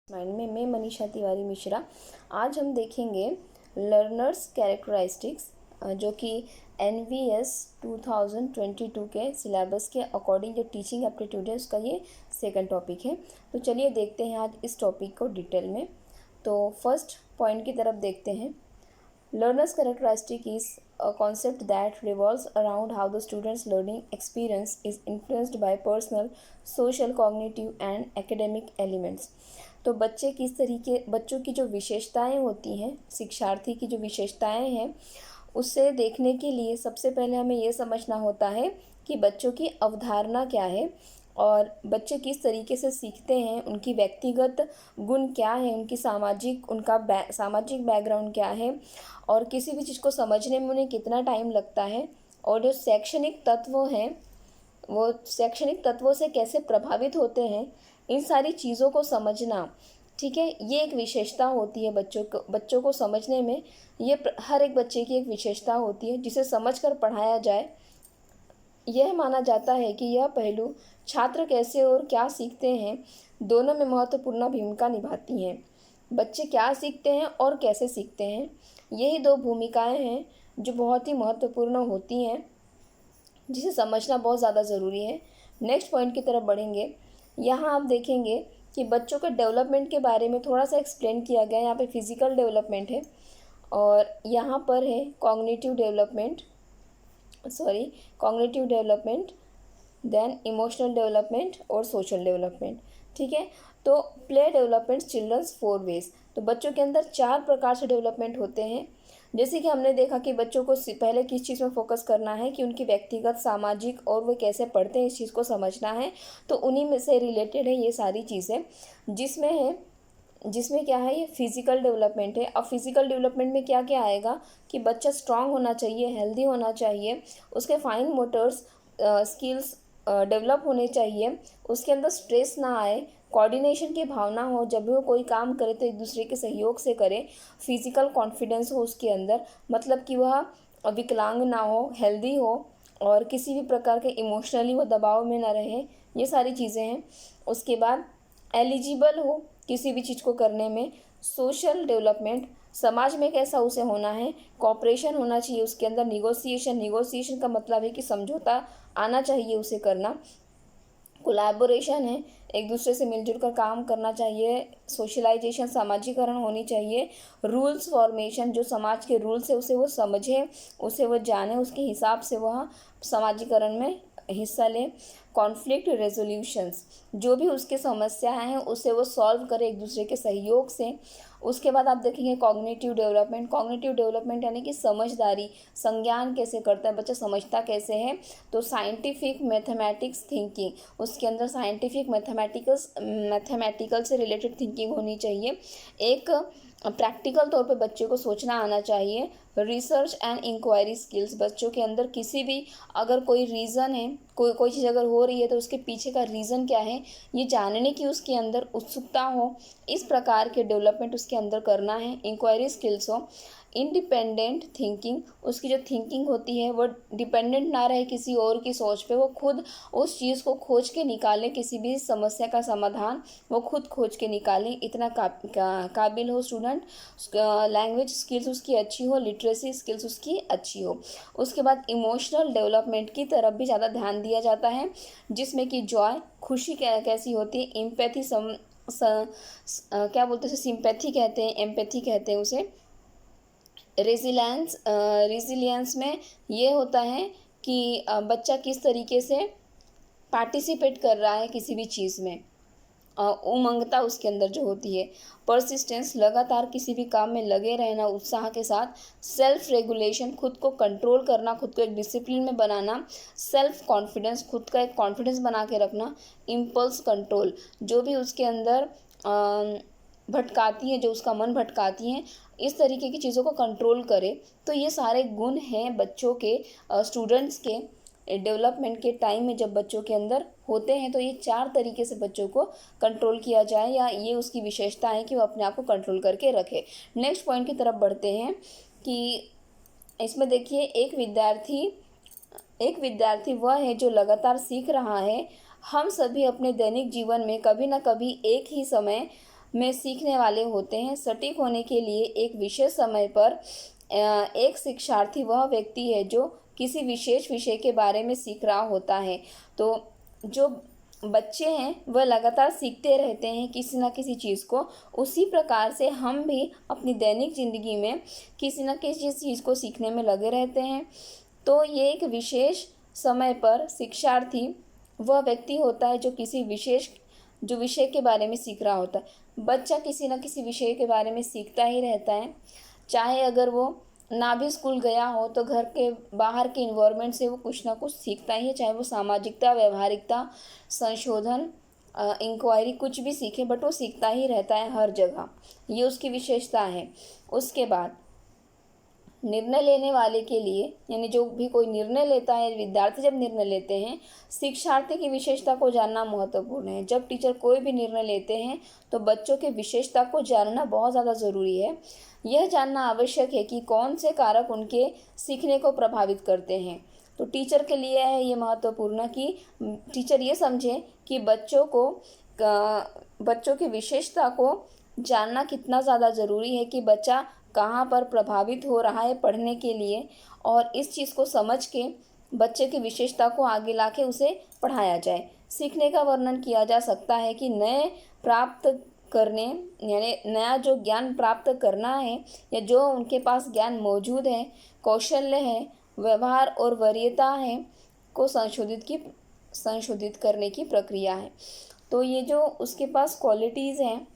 Mind में मैं मनीषा तिवारी मिश्रा। आज हम देखेंगे लर्नर्स कैरेक्टरिस्टिक्स जो कि NVS 2022 के सिलेबस के अकॉर्डिंग जो टीचिंग एप्टीट्यूड है उसका ये सेकंड टॉपिक है। तो चलिए देखते हैं आज इस टॉपिक को डिटेल में। तो फर्स्ट पॉइंट की तरफ देखते हैं। Learner's characteristic is a concept that revolves around how the student's learning experience is influenced by personal, social, cognitive and academic elements। तो बच्चों की जो विशेषताएं होती हैं, शिक्षार्थी की जो विशेषताएं हैं, उससे देखने के लिए सबसे पहले हमें ये समझना होता है कि बच्चों की अवधारणा क्या है और बच्चे किस तरीके से सीखते हैं, उनकी व्यक्तिगत गुण क्या है, उनकी सामाजिक बैकग्राउंड क्या है और किसी भी चीज़ को समझने में उन्हें कितना टाइम लगता है और जो शैक्षणिक तत्व हैं वो शैक्षणिक तत्वों से कैसे प्रभावित होते हैं, इन सारी चीज़ों को समझना। ठीक है, ये एक विशेषता होती है बच्चों को समझने में। ये हर एक बच्चे की एक विशेषता होती है जिसे समझकर पढ़ाया जाए। यह माना जाता है कि यह पहलू छात्र कैसे और क्या सीखते हैं दोनों में महत्वपूर्ण भूमिका निभाती हैं। बच्चे क्या सीखते हैं और कैसे सीखते हैं, यही दो भूमिकाएं हैं जो बहुत ही महत्वपूर्ण होती हैं, जिसे समझना बहुत ज़्यादा ज़रूरी है। नेक्स्ट पॉइंट की तरफ बढ़ेंगे। यहाँ आप देखेंगे कि बच्चों के डेवलपमेंट के बारे में थोड़ा सा एक्सप्लेन किया गया है। यहाँ पे फिजिकल डेवलपमेंट है और यहाँ पर है cognitive development, then emotional development और सोशल डेवलपमेंट। ठीक है, तो प्ले डेवलपमेंट चिल्ड्रंस 4 वेज। तो बच्चों के अंदर 4 प्रकार से डेवलपमेंट होते हैं। जैसे कि हमने देखा कि बच्चों को पहले किस चीज़ में फोकस करना है कि उनकी व्यक्तिगत, सामाजिक और वे कैसे पढ़ते हैं, इस चीज़ को समझना है। तो उन्हीं में से रिलेटेड है ये सारी चीज़ें, जिसमें क्या है, ये फिजिकल डेवलपमेंट है। अब फिजिकल डेवलपमेंट में क्या क्या आएगा कि बच्चा स्ट्रांग होना चाहिए, हेल्दी होना चाहिए, उसके फाइन मोटर्स स्किल्स डेवलप होने चाहिए, उसके अंदर स्ट्रेस ना आए, कोऑर्डिनेशन की भावना हो, जब भी वो कोई काम करे तो एक दूसरे के सहयोग से करे, फिजिकल कॉन्फिडेंस हो उसके अंदर, मतलब कि वह विकलांग ना हो, हेल्दी हो और किसी भी प्रकार के इमोशनली वो दबाव में ना रहे। ये सारी चीज़ें हैं। उसके बाद एलिजिबल हो किसी भी चीज़ को करने में। सोशल डेवलपमेंट, समाज में कैसा उसे होना है, कॉपरेशन होना चाहिए उसके अंदर, निगोसिएशन का मतलब है कि समझौता आना चाहिए उसे करना। कोलैबोरेशन है, एक दूसरे से मिलजुल कर काम करना चाहिए। सोशलाइजेशन, सामाजिकरण होनी चाहिए। रूल्स फॉर्मेशन, जो समाज के रूल्स है उसे वो समझे, उसे वो जाने, उसके हिसाब से वह समाजीकरण में हिस्सा ले। कॉन्फ्लिक्ट रेजोल्यूशंस, जो भी उसके समस्याएं हैं उसे वो सॉल्व करे एक दूसरे के सहयोग से। उसके बाद आप देखेंगे कॉग्निटिव डेवलपमेंट यानी कि समझदारी, संज्ञान कैसे करता है बच्चा, समझता कैसे है। तो साइंटिफिक मैथमेटिक्स थिंकिंग, उसके अंदर साइंटिफिक मैथमेटिकल से रिलेटेड थिंकिंग होनी चाहिए। एक प्रैक्टिकल तौर पे बच्चे को सोचना आना चाहिए। रिसर्च एंड इंक्वायरी स्किल्स, बच्चों के अंदर किसी भी अगर कोई रीज़न है, कोई चीज़ अगर हो रही है तो उसके पीछे का रीज़न क्या है ये जानने की उसके अंदर उत्सुकता हो, इस प्रकार के डेवलपमेंट उसके अंदर करना है। इंक्वायरी स्किल्स हो। इंडिपेंडेंट थिंकिंग, उसकी जो थिंकिंग होती है वो डिपेंडेंट ना रहे किसी और की सोच पे, वो खुद उस चीज़ को खोज के निकालें, किसी भी समस्या का समाधान वो खुद खोज के निकालें, इतना काबिल हो स्टूडेंट। लैंग्वेज स्किल्स उसकी अच्छी हो, लिटरेसी स्किल्स उसकी अच्छी हो। उसके बाद इमोशनल डेवलपमेंट की तरफ भी ज़्यादा ध्यान दिया जाता है, जिसमें कि जॉय, खुशी कैसी होती है, एम्पैथी, क्या बोलते हैं, सिंपैथी कहते हैं, एम्पैथी कहते हैं उसे। रेजिलियंस में ये होता है कि बच्चा किस तरीके से पार्टिसिपेट कर रहा है किसी भी चीज़ में, उमंगता उसके अंदर जो होती है। परसिस्टेंस, लगातार किसी भी काम में लगे रहना उत्साह के साथ। सेल्फ रेगुलेशन, खुद को कंट्रोल करना, खुद को एक डिसिप्लिन में बनाना। सेल्फ कॉन्फिडेंस, खुद का एक कॉन्फिडेंस बना के रखना। इम्पल्स कंट्रोल, जो भी उसके अंदर भटकाती है, जो उसका मन भटकाती हैं, इस तरीके की चीज़ों को कंट्रोल करे। तो ये सारे गुण हैं बच्चों के, स्टूडेंट्स के डेवलपमेंट के टाइम में जब बच्चों के अंदर होते हैं। तो ये 4 तरीके से बच्चों को कंट्रोल किया जाए, या ये उसकी विशेषता है कि वो अपने आप को कंट्रोल करके रखे। नेक्स्ट पॉइंट की तरफ बढ़ते हैं कि इसमें देखिए एक विद्यार्थी वह है जो लगातार सीख रहा है। हम सभी अपने दैनिक जीवन में कभी ना कभी एक ही समय में सीखने वाले होते हैं। सटीक होने के लिए एक विशेष समय पर एक शिक्षार्थी वह व्यक्ति है जो किसी विशेष विषय के बारे में सीख रहा होता है। तो जो बच्चे हैं वह लगातार सीखते रहते हैं किसी न किसी चीज़ को। उसी प्रकार से हम भी अपनी दैनिक ज़िंदगी में किसी न किसी चीज़ को सीखने में लगे रहते हैं। तो ये एक विशेष समय पर शिक्षार्थी वह व्यक्ति होता है जो किसी विशेष जो विषय के बारे में सीख रहा होता है। बच्चा किसी न किसी विषय के बारे में सीखता ही रहता है, चाहे अगर वो ना भी स्कूल गया हो तो घर के बाहर के इन्वायरमेंट से वो कुछ ना कुछ सीखता ही है, चाहे वो सामाजिकता, व्यवहारिकता, संशोधन, इंक्वायरी कुछ भी सीखे, बट वो सीखता ही रहता है हर जगह। ये उसकी विशेषता है। उसके बाद निर्णय लेने वाले के लिए, यानी जो भी कोई निर्णय लेता है, विद्यार्थी जब निर्णय लेते हैं, शिक्षार्थी की विशेषता को जानना महत्वपूर्ण है। जब टीचर कोई भी निर्णय लेते हैं तो बच्चों की विशेषता को जानना बहुत ज़्यादा ज़रूरी है। यह जानना आवश्यक है कि कौन से कारक उनके सीखने को प्रभावित करते हैं। तो टीचर के लिए है ये महत्वपूर्ण कि टीचर ये समझे कि बच्चों की विशेषता को जानना कितना ज़्यादा ज़रूरी है कि बच्चा कहाँ पर प्रभावित हो रहा है पढ़ने के लिए, और इस चीज़ को समझ के बच्चे की विशेषता को आगे लाके उसे पढ़ाया जाए। सीखने का वर्णन किया जा सकता है कि नए प्राप्त करने, यानी नया जो ज्ञान प्राप्त करना है या जो उनके पास ज्ञान मौजूद है, कौशल्य है, व्यवहार और वरीयता है को संशोधित करने की प्रक्रिया है। तो ये जो उसके पास क्वालिटीज़ हैं,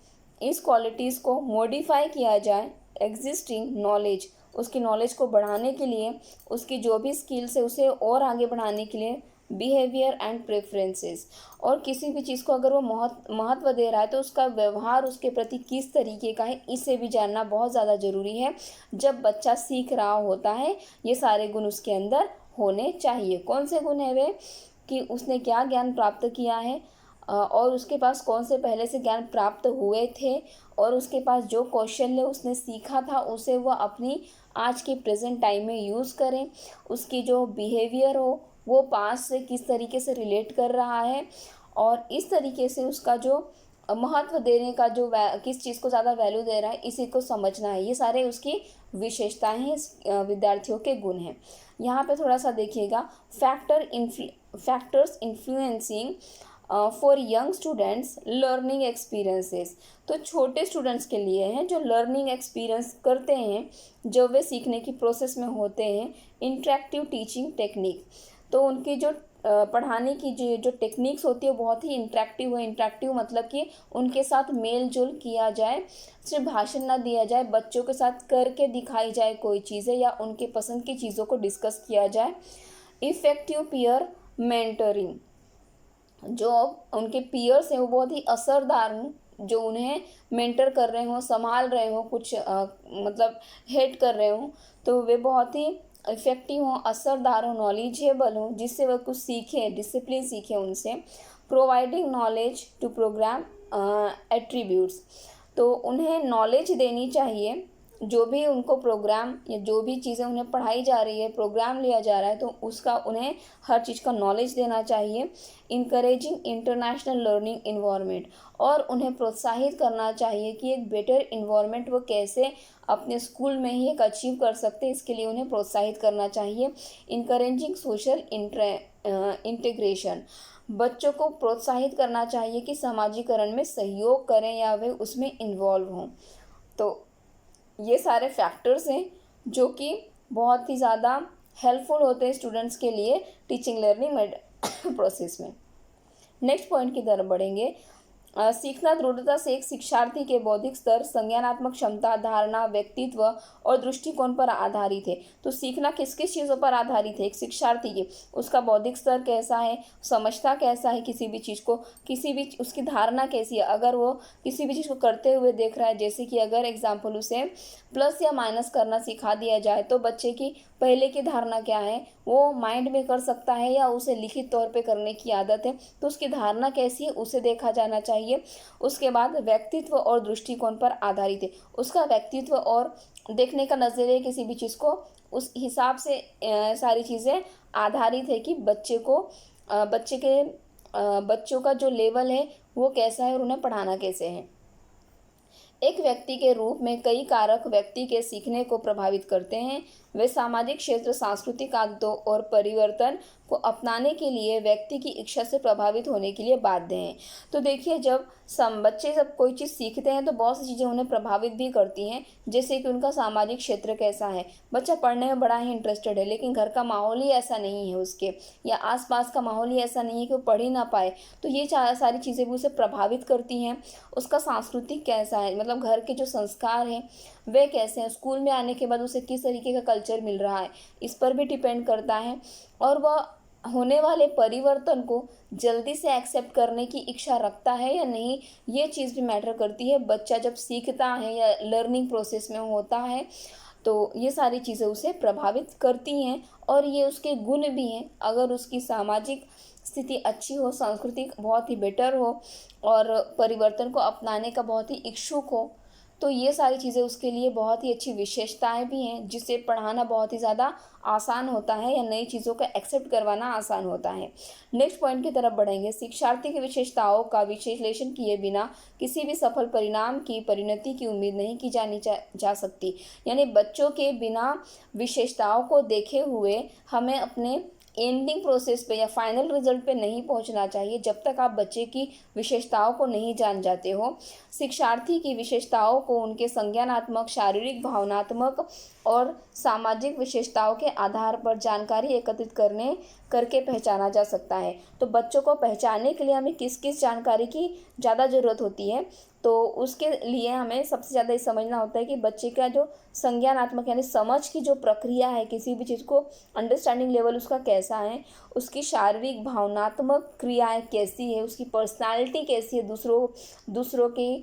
इस क्वालिटीज़ को मॉडिफाई किया जाए एग्जिस्टिंग नॉलेज, उसकी नॉलेज को बढ़ाने के लिए, उसकी जो भी स्किल्स है उसे और आगे बढ़ाने के लिए, बिहेवियर एंड प्रेफरेंसेस, और किसी भी चीज़ को अगर वो महत्व दे रहा है तो उसका व्यवहार उसके प्रति किस तरीके का है, इसे भी जानना बहुत ज़्यादा ज़रूरी है। जब बच्चा सीख रहा होता है ये सारे गुण उसके अंदर होने चाहिए। कौन से गुण है वे? कि उसने क्या ज्ञान प्राप्त किया है और उसके पास कौन से पहले से ज्ञान प्राप्त हुए थे, और उसके पास जो कौशल्य उसने सीखा था उसे वह अपनी आज के प्रेजेंट टाइम में यूज़ करें। उसकी जो बिहेवियर हो वो पास से किस तरीके से रिलेट कर रहा है, और इस तरीके से उसका जो महत्व देने का जो किस चीज़ को ज़्यादा वैल्यू दे रहा है इसी को समझना है। ये सारे उसकी विशेषताएं हैं, विद्यार्थियों के गुण हैं। यहाँ पे थोड़ा सा देखिएगा, factors influencing for young students learning experiences. तो छोटे स्टूडेंट्स के लिए हैं जो लर्निंग एक्सपीरियंस करते हैं, जो वे सीखने की प्रोसेस में होते हैं। इंटरेक्टिव टीचिंग टेक्निक, तो उनकी जो पढ़ाने की जो टेक्निक्स होती है बहुत ही इंटरेक्टिव है। इंटरेक्टिव मतलब कि उनके साथ मेल जोल किया जाए, सिर्फ भाषण ना दिया जाए, बच्चों के साथ करके दिखाई जाए कोई चीज़ें, या उनके पसंद की चीज़ों को डिस्कस किया जाए। इफ़ेक्टिव पीयर मेंटरिंग, जो उनके पीयर्स हैं वो बहुत ही असरदार हों, जो उन्हें मेंटर कर रहे हों, संभाल रहे हों, कुछ मतलब हेड कर रहे हों, तो वे बहुत ही इफ़ेक्टिव हों, असरदार हों, नॉलेजेबल हों, जिससे वह कुछ सीखें, डिसिप्लिन सीखें उनसे। Providing knowledge to program attributes, तो उन्हें नॉलेज देनी चाहिए, जो भी उनको प्रोग्राम या जो भी चीज़ें उन्हें पढ़ाई जा रही है, प्रोग्राम लिया जा रहा है, तो उसका उन्हें हर चीज़ का नॉलेज देना चाहिए। इनकरेजिंग इंटरनेशनल लर्निंग इन्वायरमेंट, और उन्हें प्रोत्साहित करना चाहिए कि एक बेटर इन्वायरमेंट वो कैसे अपने स्कूल में ही एक अचीव कर सकते हैं, इसके लिए उन्हें प्रोत्साहित करना चाहिए। इनकरेजिंग सोशल इंटीग्रेशन, बच्चों को प्रोत्साहित करना चाहिए कि सामाजिकरण में सहयोग करें या वे उसमें इन्वॉल्व हों। तो ये सारे फैक्टर्स हैं जो कि बहुत ही ज़्यादा हेल्पफुल होते हैं स्टूडेंट्स के लिए टीचिंग लर्निंग प्रोसेस में। नेक्स्ट पॉइंट की तरफ बढ़ेंगे। सीखना दृढ़ता से एक शिक्षार्थी के बौद्धिक स्तर, संज्ञानात्मक क्षमता, धारणा, व्यक्तित्व और दृष्टिकोण पर आधारित है। तो सीखना किस किस चीज़ों पर आधारित है? एक शिक्षार्थी के उसका बौद्धिक स्तर कैसा है, समझता कैसा है किसी भी चीज़ को, किसी भी उसकी धारणा कैसी है, अगर वो किसी भी चीज़ को करते हुए देख रहा है, जैसे कि अगर एग्जाम्पल उसे प्लस या माइनस करना सिखा दिया जाए तो बच्चे की पहले की धारणा क्या है, वो माइंड में कर सकता है या उसे लिखित तौर पे करने की आदत है, तो उसकी धारणा कैसी है उसे देखा जाना चाहिए। उसके बाद व्यक्तित्व और दृष्टिकोण पर आधारित है, उसका व्यक्तित्व और देखने का नज़रिया किसी भी चीज़ को उस हिसाब से सारी चीज़ें आधारित है कि बच्चों का जो लेवल है वो कैसा है और उन्हें पढ़ाना कैसे है। एक व्यक्ति के रूप में कई कारक व्यक्ति के सीखने को प्रभावित करते हैं। वे सामाजिक क्षेत्र, सांस्कृतिक आदतों और परिवर्तन को अपनाने के लिए व्यक्ति की इच्छा से प्रभावित होने के लिए बाध्य हैं। तो देखिए, जब बच्चे जब कोई चीज़ सीखते हैं तो बहुत सी चीज़ें उन्हें प्रभावित भी करती हैं, जैसे कि उनका सामाजिक क्षेत्र कैसा है। बच्चा पढ़ने में बड़ा ही इंटरेस्टेड है, लेकिन घर का माहौल ही ऐसा नहीं है उसके, या आसपास का माहौल ही ऐसा नहीं है कि वो पढ़ ही ना पाए, तो ये सारी चीज़ें भी उसे प्रभावित करती हैं। उसका सांस्कृतिक कैसा है, मतलब घर के जो संस्कार हैं वे कैसे हैं, स्कूल में आने के बाद उसे किस तरीके का कल्चर मिल रहा है, इस पर भी डिपेंड करता है। और वह होने वाले परिवर्तन को जल्दी से एक्सेप्ट करने की इच्छा रखता है या नहीं, ये चीज़ भी मैटर करती है। बच्चा जब सीखता है या लर्निंग प्रोसेस में होता है तो ये सारी चीज़ें उसे प्रभावित करती हैं, और ये उसके गुण भी हैं। अगर उसकी सामाजिक स्थिति अच्छी हो, सांस्कृतिक बहुत ही बेटर हो और परिवर्तन को अपनाने का बहुत ही इच्छुक हो, तो ये सारी चीज़ें उसके लिए बहुत ही अच्छी विशेषताएं भी हैं, जिससे पढ़ाना बहुत ही ज़्यादा आसान होता है या नई चीज़ों का एक्सेप्ट करवाना आसान होता है। नेक्स्ट पॉइंट की तरफ बढ़ेंगे। शिक्षार्थी की विशेषताओं का विश्लेषण किए बिना किसी भी सफल परिणाम की परिणति की उम्मीद नहीं की जा सकती। यानी बच्चों के बिना विशेषताओं को देखे हुए हमें अपने एंडिंग प्रोसेस पे या फाइनल रिजल्ट पे नहीं पहुंचना चाहिए जब तक आप बच्चे की विशेषताओं को नहीं जान जाते हो। शिक्षार्थी की विशेषताओं को उनके संज्ञानात्मक, शारीरिक, भावनात्मक और सामाजिक विशेषताओं के आधार पर जानकारी एकत्रित करके पहचाना जा सकता है। तो बच्चों को पहचानने के लिए हमें किस किस जानकारी की ज़्यादा ज़रूरत होती है, तो उसके लिए हमें सबसे ज़्यादा ये समझना होता है कि बच्चे का जो संज्ञानात्मक यानी समझ की जो प्रक्रिया है, किसी भी चीज़ को अंडरस्टैंडिंग लेवल उसका कैसा है, उसकी शारीरिक भावनात्मक क्रियाएं कैसी है, उसकी पर्सनालिटी कैसी है, दूसरों की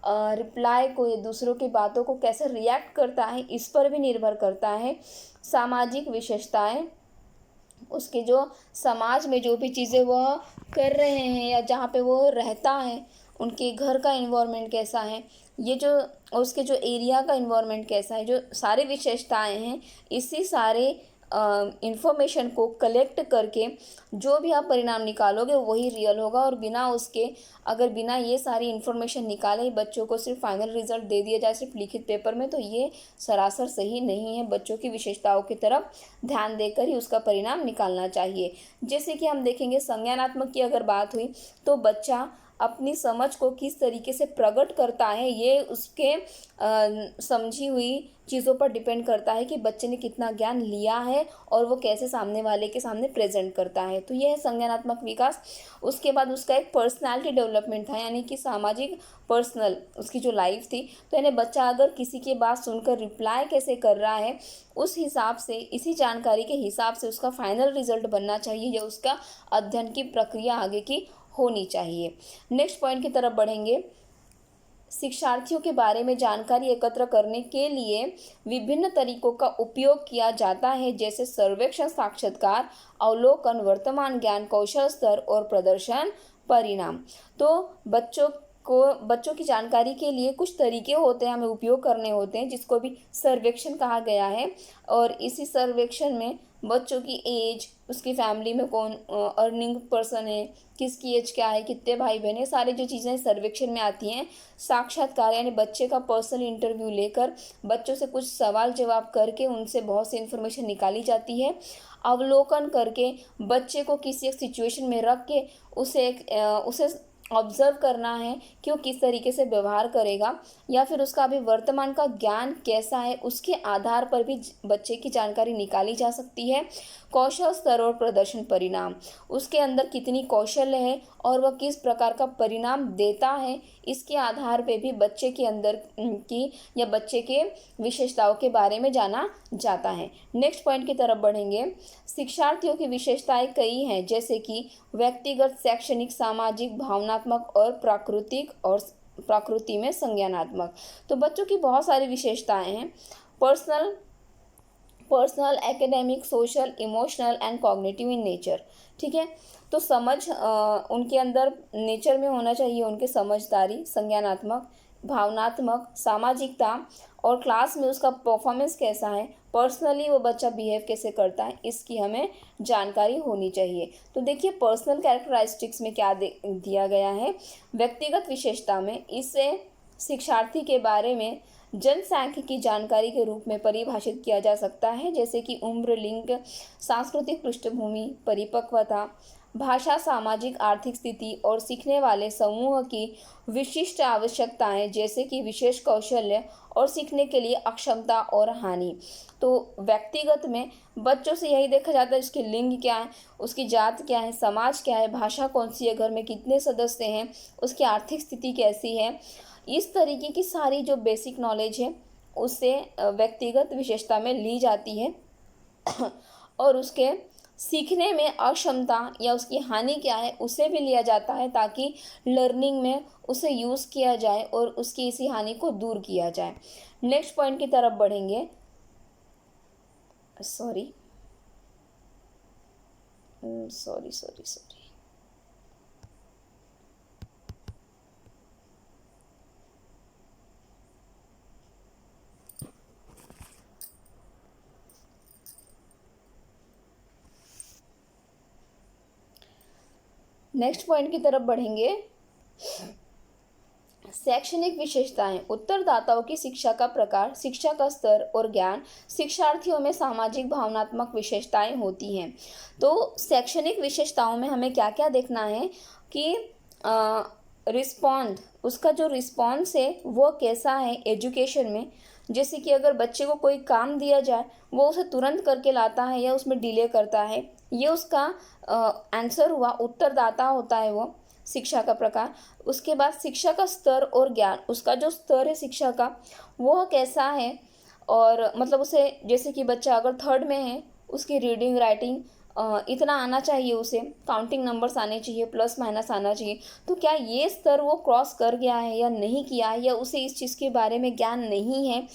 रिप्लाई को या दूसरों की बातों को कैसे रिएक्ट करता है, इस पर भी निर्भर करता है। सामाजिक विशेषताएं, उसके जो समाज में जो भी चीज़ें वह कर रहे हैं या जहाँ पे वो रहता है, उनके घर का इन्वायरमेंट कैसा है, ये जो उसके जो एरिया का इन्वायरमेंट कैसा है, जो सारी विशेषताएं हैं, इसी सारे इंफॉर्मेशन को कलेक्ट करके जो भी आप परिणाम निकालोगे वही रियल होगा। और बिना ये सारी इन्फॉर्मेशन निकाले ही बच्चों को सिर्फ फाइनल रिजल्ट दे दिया जाए सिर्फ लिखित पेपर में, तो ये सरासर सही नहीं है। बच्चों की विशेषताओं की तरफ ध्यान देकर ही उसका परिणाम निकालना चाहिए। जैसे कि हम देखेंगे, संज्ञानात्मक की अगर बात हुई तो बच्चा अपनी समझ को किस तरीके से प्रकट करता है, ये उसके समझी हुई चीज़ों पर डिपेंड करता है कि बच्चे ने कितना ज्ञान लिया है और वो कैसे सामने वाले के सामने प्रेजेंट करता है। तो यह है संज्ञानात्मक विकास। उसके बाद उसका एक पर्सनालिटी डेवलपमेंट था, यानी कि सामाजिक पर्सनल उसकी जो लाइफ थी। तो यानी बच्चा अगर किसी की बात सुनकर रिप्लाई कैसे कर रहा है, उस हिसाब से, इसी जानकारी के हिसाब से उसका फाइनल रिजल्ट बनना चाहिए या उसका अध्ययन की प्रक्रिया आगे की होनी चाहिए। नेक्स्ट पॉइंट की तरफ बढ़ेंगे। शिक्षार्थियों के बारे में जानकारी एकत्र करने के लिए विभिन्न तरीकों का उपयोग किया जाता है, जैसे सर्वेक्षण, साक्षात्कार, अवलोकन, वर्तमान ज्ञान, कौशल स्तर और प्रदर्शन परिणाम। तो बच्चों की जानकारी के लिए कुछ तरीके होते हैं, हमें उपयोग करने होते हैं, जिसको भी सर्वेक्षण कहा गया है। और इसी सर्वेक्षण में बच्चों की एज, उसकी फैमिली में कौन अर्निंग पर्सन है, किसकी एज क्या है, कितने भाई बहन है, सारी जो चीज़ें सर्वेक्षण में आती हैं। साक्षात्कार यानी बच्चे का पर्सनल इंटरव्यू लेकर बच्चों से कुछ सवाल जवाब करके उनसे बहुत सी इन्फॉर्मेशन निकाली जाती है। अवलोकन करके बच्चे को किसी एक सिचुएशन में रख के उसे ऑब्ज़र्व करना है कि वो किस तरीके से व्यवहार करेगा, या फिर उसका अभी वर्तमान का ज्ञान कैसा है, उसके आधार पर भी बच्चे की जानकारी निकाली जा सकती है। कौशल स्तर और प्रदर्शन परिणाम, उसके अंदर कितनी कौशल है और वह किस प्रकार का परिणाम देता है, इसके आधार पे भी बच्चे के अंदर की या बच्चे के विशेषताओं के बारे में जाना जाता है। नेक्स्ट पॉइंट की तरफ बढ़ेंगे। शिक्षार्थियों की विशेषताएं कई हैं, जैसे कि व्यक्तिगत, शैक्षणिक, सामाजिक, भावनात्मक और प्राकृतिक और प्रकृति में संज्ञानात्मक। तो बच्चों की बहुत सारी विशेषताएं हैं। Personal, academic, social, emotional and cognitive in nature. ठीक है, तो समझ उनके अंदर नेचर में होना चाहिए, उनके समझदारी, संज्ञानात्मक, भावनात्मक, सामाजिकता, और क्लास में उसका परफॉर्मेंस कैसा है, पर्सनली वो बच्चा बिहेव कैसे करता है, इसकी हमें जानकारी होनी चाहिए। तो देखिए, पर्सनल कैरेक्टरिस्टिक्स में क्या दिया गया है। व्यक्तिगत विशेषता में इसे शिक्षार्थी के बारे में जनसांख्यिकी की जानकारी के रूप में परिभाषित किया जा सकता है, जैसे कि उम्र, लिंग, सांस्कृतिक पृष्ठभूमि, परिपक्वता, भाषा, सामाजिक आर्थिक स्थिति और सीखने वाले समूह की विशिष्ट आवश्यकताएं, जैसे कि विशेष कौशल्य और सीखने के लिए अक्षमता और हानि। तो व्यक्तिगत में बच्चों से यही देखा जाता है, उसकी लिंग क्या है, उसकी जात क्या है, समाज क्या है, भाषा कौन सी है, घर में कितने सदस्य हैं, उसकी आर्थिक स्थिति कैसी है। इस तरीके की सारी जो बेसिक नॉलेज है उससे व्यक्तिगत विशेषता में ली जाती है और उसके सीखने में अक्षमता या उसकी हानि क्या है उसे भी लिया जाता है, ताकि लर्निंग में उसे यूज़ किया जाए और उसकी इसी हानि को दूर किया जाए। नेक्स्ट पॉइंट की तरफ बढ़ेंगे। Sorry sorry sorry sorry next point की तरफ बढ़ेंगे। शैक्षणिक विशेषताएं। उत्तरदाताओं की शिक्षा का प्रकार, शिक्षा का स्तर और ज्ञान। शिक्षार्थियों में सामाजिक भावनात्मक विशेषताएं होती हैं। तो शैक्षणिक विशेषताओं में हमें क्या क्या देखना है कि रिस्पॉन्ड, उसका जो रिस्पॉन्स है वो कैसा है एजुकेशन में। जैसे कि अगर बच्चे को कोई काम दिया जाए वो उसे तुरंत करके लाता है या उसमें डिले करता है, ये उसका आंसर हुआ, उत्तरदाता होता है वो। शिक्षा का प्रकार, उसके बाद शिक्षा का स्तर और ज्ञान, उसका जो स्तर है शिक्षा का वह कैसा है। और मतलब उसे, जैसे कि बच्चा अगर थर्ड में है, उसकी रीडिंग राइटिंग इतना आना चाहिए, उसे काउंटिंग नंबर्स आने चाहिए, प्लस माइनस आना चाहिए। तो क्या ये स्तर वो क्रॉस कर गया है या नहीं किया है, या उसे इस चीज़ के बारे में ज्ञान नहीं है,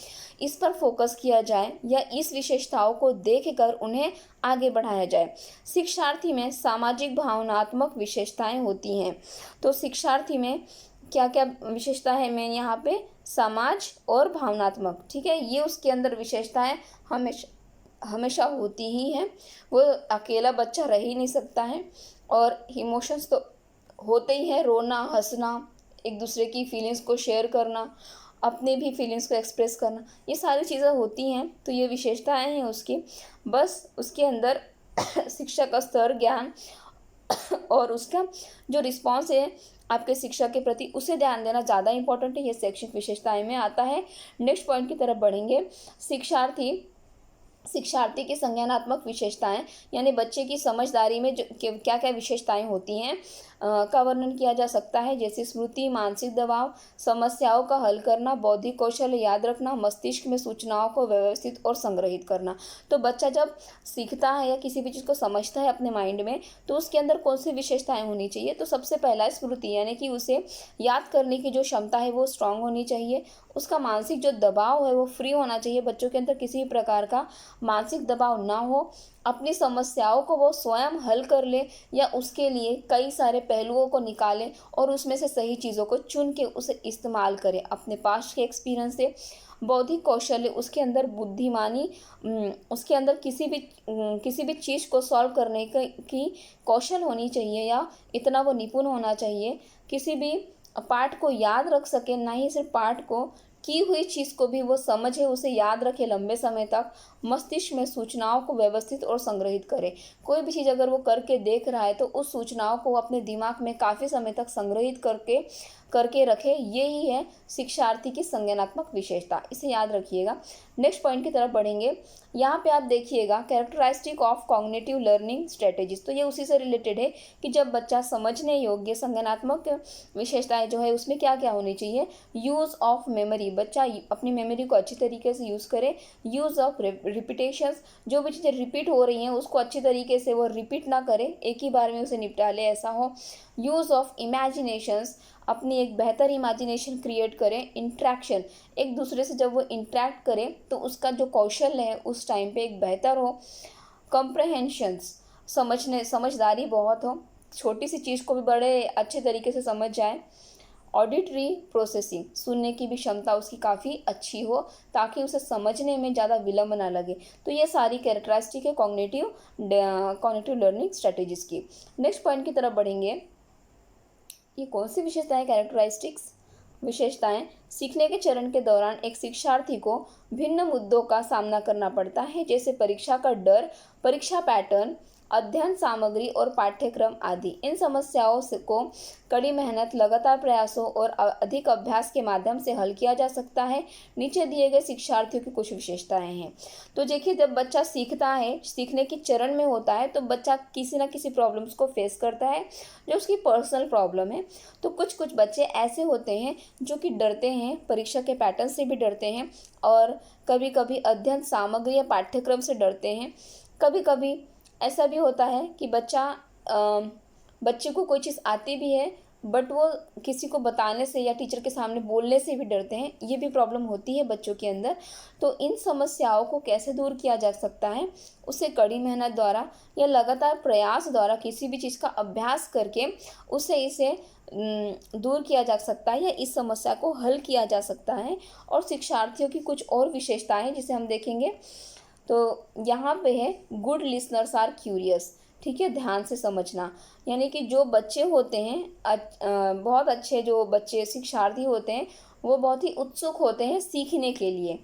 इस पर फोकस किया जाए या इस विशेषताओं को देखकर उन्हें आगे बढ़ाया जाए। शिक्षार्थी में सामाजिक भावनात्मक विशेषताएं होती हैं। तो शिक्षार्थी में क्या क्या विशेषता है, मैं यहाँ पे समाज और भावनात्मक, ठीक है, ये उसके अंदर विशेषताएं हमेशा हमेशा होती ही हैं। वो अकेला बच्चा रह ही नहीं सकता है, और इमोशंस तो होते ही हैं, रोना, हंसना, एक दूसरे की फीलिंग्स को शेयर करना, अपने भी फीलिंग्स को एक्सप्रेस करना, ये सारी चीज़ें होती हैं। तो ये विशेषताएं हैं उसकी। बस उसके अंदर शिक्षा का स्तर, ज्ञान और उसका जो रिस्पॉन्स है आपके शिक्षा के प्रति, उसे ध्यान देना ज़्यादा इंपॉर्टेंट है। ये शैक्षिक विशेषताएं में आता है। नेक्स्ट पॉइंट की तरफ बढ़ेंगे। शिक्षार्थी की संज्ञानात्मक विशेषताएं, यानी बच्चे की समझदारी में जो क्या क्या विशेषताएं होती हैं का वर्णन किया जा सकता है, जैसे स्मृति, मानसिक दबाव, समस्याओं का हल करना, बौद्धिक कौशल याद रखना, मस्तिष्क में सूचनाओं को व्यवस्थित और संग्रहित करना। तो बच्चा जब सीखता है या किसी भी चीज़ को समझता है अपने माइंड में, तो उसके अंदर कौन सी विशेषताएं होनी चाहिए। तो सबसे पहला है स्मृति, यानी कि उसे याद करने की जो क्षमता है वो स्ट्रांग होनी चाहिए। उसका मानसिक जो दबाव है वो फ्री होना चाहिए, बच्चों के अंदर किसी भी प्रकार का मानसिक दबाव ना हो, अपनी समस्याओं को वो स्वयं हल कर ले या उसके लिए कई सारे पहलुओं को निकालें और उसमें से सही चीज़ों को चुन के उसे इस्तेमाल करें अपने पास्ट के एक्सपीरियंस से। बौद्धिक कौशल्य, उसके अंदर बुद्धिमानी, उसके अंदर किसी भी चीज़ को सॉल्व करने की कौशल होनी चाहिए, या इतना वो निपुण होना चाहिए किसी भी पार्ट को याद रख सके, ना ही सिर्फ पार्ट को, की हुई चीज़ को भी वो समझे, उसे याद रखे लंबे समय तक, मस्तिष्क में सूचनाओं को व्यवस्थित और संग्रहित करे। कोई भी चीज़ अगर वो करके देख रहा है तो उस सूचनाओं को अपने दिमाग में काफ़ी समय तक संग्रहित करके रखे। यही है शिक्षार्थी की संज्ञानात्मक विशेषता, इसे याद रखिएगा। नेक्स्ट पॉइंट की तरफ बढ़ेंगे। यहाँ पे आप देखिएगा characteristic of cognitive learning strategies. तो ये उसी से रिलेटेड है कि जब बच्चा समझने योग्य, संज्ञानात्मक विशेषताएं जो है उसमें क्या क्या होनी चाहिए। यूज़ ऑफ मेमोरी, बच्चा अपनी मेमोरी को अच्छी तरीके से यूज़ करे। यूज़ ऑफ रिपीटेशंस, जो भी चीज़ें रिपीट हो रही हैं उसको अच्छी तरीके से वो रिपीट ना करे, एक ही बार में उसे निपटा ले, ऐसा हो। यूज़ ऑफ इमेजिनेशंस, अपनी एक बेहतर इमेजिनेशन क्रिएट करें। इंट्रैक्शन, एक दूसरे से जब वो इंट्रैक्ट करें तो उसका जो कौशल है उस टाइम पे एक बेहतर हो। कॉम्प्रहेंशंस, समझदारी बहुत हो, छोटी सी चीज़ को भी बड़े अच्छे तरीके से समझ जाए। ऑडिटरी प्रोसेसिंग, सुनने की भी क्षमता उसकी काफ़ी अच्छी हो ताकि उसे समझने में ज़्यादा विलम्ब ना लगे। तो ये सारी कैरेक्टरिस्टिक है कॉग्निटिव लर्निंग स्ट्रेटेजीज की। नेक्स्ट पॉइंट की तरफ बढ़ेंगे। ये कौन सी विशेषता है कैरेक्टरिस्टिक्स, विशेषताएं। सीखने के चरण के दौरान एक शिक्षार्थी को भिन्न मुद्दों का सामना करना पड़ता है, जैसे परीक्षा का डर, परीक्षा पैटर्न, अध्ययन सामग्री और पाठ्यक्रम आदि। इन समस्याओं को कड़ी मेहनत, लगातार प्रयासों और अधिक अभ्यास के माध्यम से हल किया जा सकता है। नीचे दिए गए शिक्षार्थियों की कुछ विशेषताएं हैं। तो देखिए, जब बच्चा सीखता है, सीखने के चरण में होता है, तो बच्चा किसी ना किसी प्रॉब्लम्स को फेस करता है जो उसकी पर्सनल प्रॉब्लम है। तो कुछ बच्चे ऐसे होते हैं जो कि डरते हैं, परीक्षा के पैटर्न से भी डरते हैं, और कभी कभी अध्ययन सामग्री या पाठ्यक्रम से डरते हैं। कभी कभी ऐसा भी होता है कि बच्चे को कोई चीज़ आती भी है, बट वो किसी को बताने से या टीचर के सामने बोलने से भी डरते हैं। ये भी प्रॉब्लम होती है बच्चों के अंदर। तो इन समस्याओं को कैसे दूर किया जा सकता है? उसे कड़ी मेहनत द्वारा या लगातार प्रयास द्वारा किसी भी चीज़ का अभ्यास करके इसे दूर किया जा सकता है या इस समस्या को हल किया जा सकता है। और शिक्षार्थियों की कुछ और विशेषताएं जिसे हम देखेंगे, तो यहाँ पे है गुड लिसनर्स आर क्यूरियस। ठीक है, ध्यान से समझना, यानी कि जो बच्चे होते हैं, बहुत अच्छे जो बच्चे शिक्षार्थी होते हैं, वो बहुत ही उत्सुक होते हैं सीखने के लिए।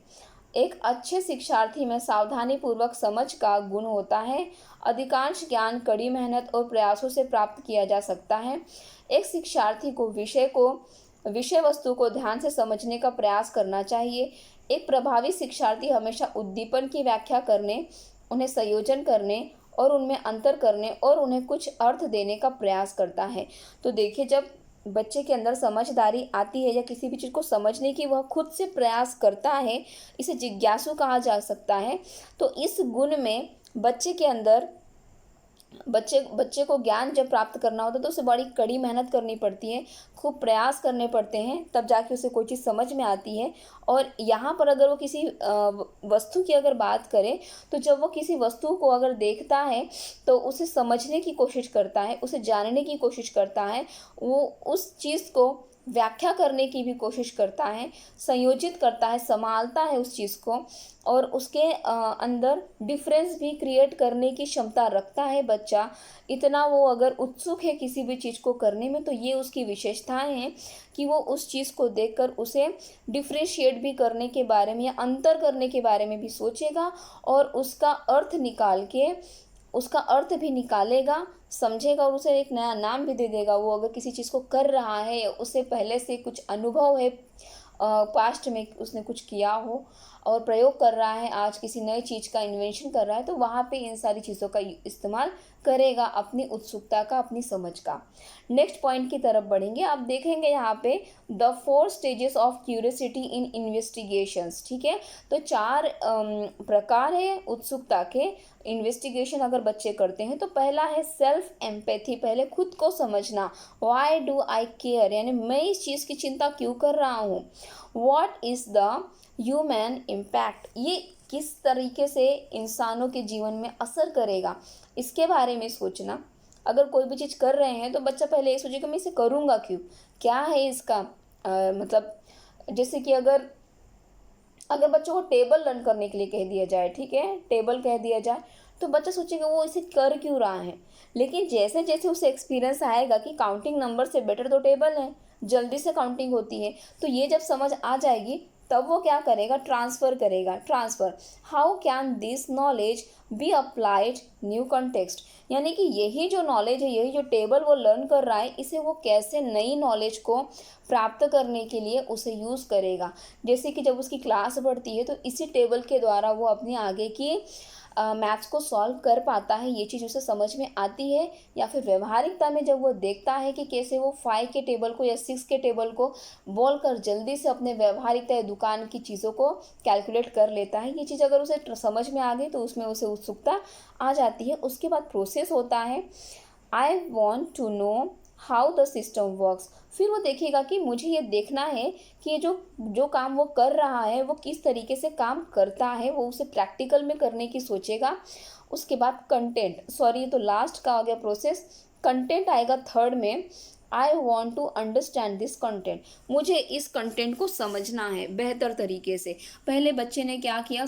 एक अच्छे शिक्षार्थी में सावधानी पूर्वक समझ का गुण होता है। अधिकांश ज्ञान कड़ी मेहनत और प्रयासों से प्राप्त किया जा सकता है। एक शिक्षार्थी को विषय वस्तु को ध्यान से समझने का प्रयास करना चाहिए। एक प्रभावी शिक्षार्थी हमेशा उद्दीपन की व्याख्या करने, उन्हें संयोजन करने और उनमें अंतर करने और उन्हें कुछ अर्थ देने का प्रयास करता है। तो देखिए, जब बच्चे के अंदर समझदारी आती है या किसी भी चीज़ को समझने की वह खुद से प्रयास करता है, इसे जिज्ञासु कहा जा सकता है। तो इस गुण में बच्चे को ज्ञान जब प्राप्त करना होता है तो उसे बड़ी कड़ी मेहनत करनी पड़ती है, खूब प्रयास करने पड़ते हैं, तब जाके उसे कोई चीज़ समझ में आती है। और यहाँ पर अगर वो किसी वस्तु की अगर बात करें, तो जब वो किसी वस्तु को अगर देखता है तो उसे समझने की कोशिश करता है, उसे जानने की कोशिश करता है, वो उस चीज़ को व्याख्या करने की भी कोशिश करता है, संयोजित करता है, संभालता है उस चीज़ को, और उसके अंदर डिफरेंस भी क्रिएट करने की क्षमता रखता है बच्चा। इतना वो अगर उत्सुक है किसी भी चीज़ को करने में, तो ये उसकी विशेषताएं हैं कि वो उस चीज़ को देखकर उसे डिफ्रेंशिएट भी करने के बारे में या अंतर करने के बारे में भी सोचेगा, और उसका अर्थ भी निकालेगा, समझेगा, और उसे एक नया नाम भी दे देगा। वो अगर किसी चीज़ को कर रहा है, उसे पहले से कुछ अनुभव है, पास्ट में उसने कुछ किया हो और प्रयोग कर रहा है, आज किसी नई चीज़ का इन्वेंशन कर रहा है, तो वहाँ पे इन सारी चीज़ों का इस्तेमाल करेगा, अपनी उत्सुकता का, अपनी समझ का। नेक्स्ट पॉइंट की तरफ बढ़ेंगे। आप देखेंगे यहाँ पे the 4 stages of curiosity in investigations. ठीक है, तो 4 प्रकार है उत्सुकता के। इन्वेस्टिगेशन अगर बच्चे करते हैं तो पहला है सेल्फ एम्पैथी, पहले खुद को समझना। व्हाई डू आई केयर, यानी मैं इस चीज़ की चिंता क्यों कर रहा हूँ। What is the human impact, ये किस तरीके से इंसानों के जीवन में असर करेगा, इसके बारे में सोचना। अगर कोई भी चीज़ कर रहे हैं तो बच्चा पहले ये सोचेगा मैं इसे करूँगा क्यों, क्या है इसका मतलब। जैसे कि अगर बच्चों को टेबल रन करने के लिए कह दिया जाए, ठीक है, टेबल कह दिया जाए, तो बच्चा सोचेगा वो इसे कर क्यों रहा है। लेकिन जैसे जैसे उसे एक्सपीरियंस आएगा कि काउंटिंग नंबर से बेटर तो टेबल है, जल्दी से काउंटिंग होती है, तो ये जब समझ आ जाएगी तब वो क्या करेगा, ट्रांसफ़र करेगा। Transfer, how can this knowledge be applied new context, यानी कि यही जो नॉलेज है, यही जो टेबल वो लर्न कर रहा है, इसे वो कैसे नई नॉलेज को प्राप्त करने के लिए उसे यूज़ करेगा। जैसे कि जब उसकी क्लास बढ़ती है तो इसी टेबल के द्वारा वो अपनी आगे की मैथ्स को सॉल्व कर पाता है, ये चीज़ उसे समझ में आती है। या फिर व्यवहारिकता में जब वो देखता है कि कैसे वो 5 के टेबल को या 6 के टेबल को बोल कर जल्दी से अपने व्यवहारिकता या दुकान की चीज़ों को कैलकुलेट कर लेता है, ये चीज़ अगर उसे समझ में आ गई तो उसमें उसे उत्सुकता आ जाती है। उसके बाद प्रोसेस होता है, I want to know how the system works. फिर वो देखेगा कि मुझे ये देखना है कि ये जो काम वो कर रहा है वो किस तरीके से काम करता है, वो उसे प्रैक्टिकल में करने की सोचेगा। उसके बाद कंटेंट, सॉरी ये तो लास्ट का आ गया प्रोसेस, कंटेंट आएगा थर्ड में। I want to understand this content, मुझे इस कंटेंट को समझना है बेहतर तरीके से। पहले बच्चे ने क्या किया,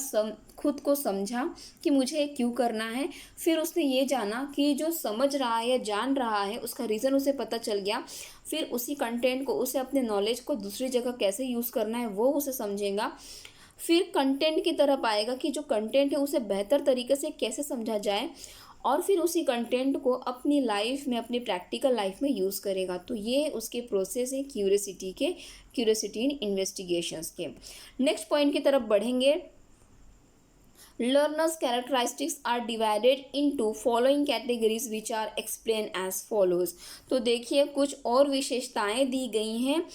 खुद को समझा कि मुझे ये क्यों करना है। फिर उसने ये जाना कि जो समझ रहा है या जान रहा है उसका रीज़न उसे पता चल गया। फिर उसी कंटेंट को, उसे अपने नॉलेज को दूसरी जगह कैसे यूज़ करना है वो उसे समझेगा। फिर कंटेंट की तरफ आएगा कि जो कंटेंट है उसे बेहतर तरीके से कैसे समझा जाए, और फिर उसी कंटेंट को अपनी लाइफ में, अपनी प्रैक्टिकल लाइफ में यूज़ करेगा। तो ये उसके प्रोसेस है क्यूरियोसिटी इन इन्वेस्टिगेशंस के। नेक्स्ट पॉइंट की तरफ बढ़ेंगे। Learners' characteristics are divided into following categories which are explained as follows। तो देखिए कुछ और विशेषताएं दी गई हैं